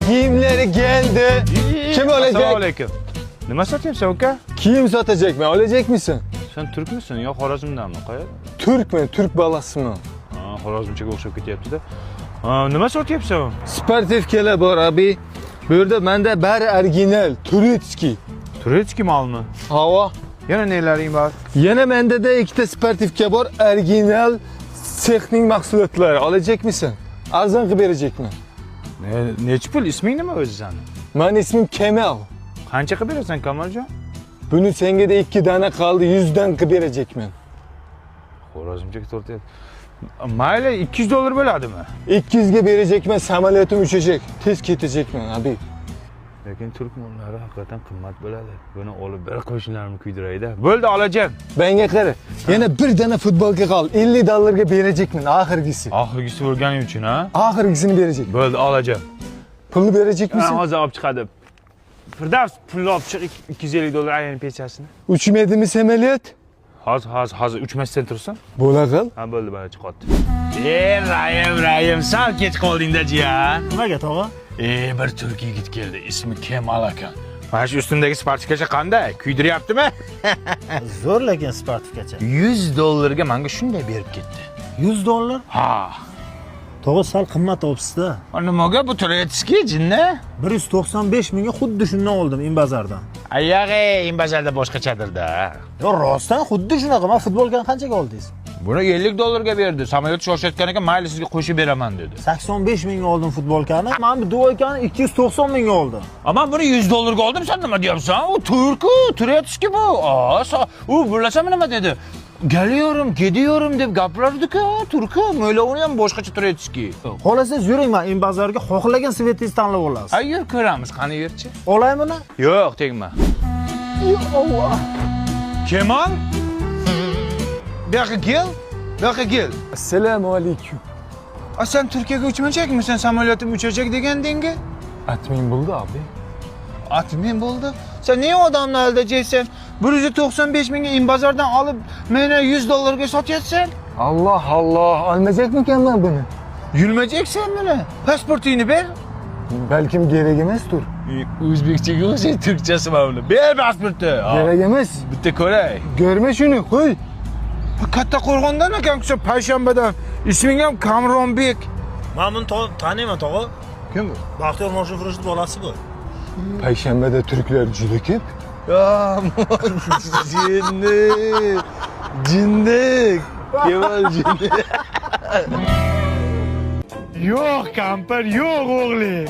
Kiyimleri geldi. Kim olacak? Assalomualaykum. Nima sotyapsan uka? Kiyim satacak mı? Alacak mısın? Sen Türk müsün yo Xorazmdanmi? Qayerda? Türkmen, Türk balasımı. Ha, Xorazmchaga o'xshab ketyapti-da. Ha, nima sotyapsan? Sportifkeler var abi. Burada bende ber orijinal, Turetski. Turetskiy malmi? Hava. Yana nelaring bor? Yana bende de ikkita sportifke var, orijinal sexning mahsulotları. Alacak mısın? Arzon qilib berajekman. Necha pul? Isming nima o'zi sani? Benim ismim Kemal. Qancha qilib berasan Kamoljon? Bunu senge de 2 tane kaldı, 100'den qilib berajekman. Xorazmchaga tortyapti. Mayli, $200 bo'ladimi? 200 ga berajekman, samolyotim uchacak. Tez ketajekman abi. Lekin turk mollari haqiqatan qimmat bo'ladi. Buni olib bir qo'shnilarimni kuydirayda. Bo'ldi, olajan. Benga qara. Yana bir dana futbolga qol. $50 ga berajekman, oxirgisi. Oxirgisi bo'lganing uchun, ha? Oxirgisini berajak. Bo'ldi, olajan. Pulni berajak Men misin? hozir olib chiqadi. Firdavs pulni olib chiq, $250 aylanib pensiyasini. Uçmadimi samolyot? Hozir uchmasdan tursin. Bo'la qil. Ha, bo'ldi, mana chiqyapti. Rayim, sal kech qolding-da, jiyan. Nimaga tog'a? Bir turk yigit keldi, ismi Kemal ekan. Mana shu ustimdagi sportikacha qanday? Kuydiryaptimi? Zo'r lekin sportikacha. $100 ga menga shunday berib ketdi. $100? Ha. Tog'a sal qimmat olibsiz-da. Nimaga bu Turetskiy jinni? 195 mingga xuddi shundan oldim Inbazardan. Ayog'i Inbazarda boshqachadir-da. Yo, rostdan xuddi shunaqa. Men futbolkani qanchaga oldingiz? Buni $50 ga berdi. Samolyot shoshayotgan ekan, mayli sizga qo'shib beraman dedi. 85 mingga oldim futbolkani. Men bu duvoykani 290 mingga oldim. Ama bunu $100 ga oldim, sen nima deyapsan? U Turku, Turetskiy bu. U birlasam nima dedi? Geliyorum, gidiyorum deb gapirardi-ku, Turku. Mo'yla uni ham boshqacha Turetskiy. Xolasangiz yuring, men Inbazarga xohlagan svetingizni tanlab olasiz. Ay yur ko'ramiz, qani yurchi. Olaymini? Yo'q, tegma. Yo Alloh. Kemal? Bu yoqqa kel. Bu yoqqa kel. Assalomu alaykum. Sen Turkiyaga uchmayacakmisan? Samolyotim uchacak deganding-ku. Atming bo'ldi abi. Atmen bo'ldi. Sen niye odamni aldaysan? 195 mingga Inbazardan olib, meni $100 ga sotyapsan? Allah Allah, almayacakmikan ben bunu? Yurmayacaksan buni. Pasportingni ber. Belkim gerek emasdir. O'zbekchaga o'xshaydi, turkchasi mana buni. Ber pasportni. Gerek emas. Bitta ko'ray. Görme şunu, qo'y. Katta Qo'rg'ondan ekan, o'sha Payshanbadan. Isming ham Kamronbek. Men buni taniyman tog'a. Kim bu? Baxtiyor Moshinfurushni bolasi bu. Payshanbada Türkler juda ko'p. Jinni. Kemal jinni. Yo'q, kampir, yo'q o'g'lim.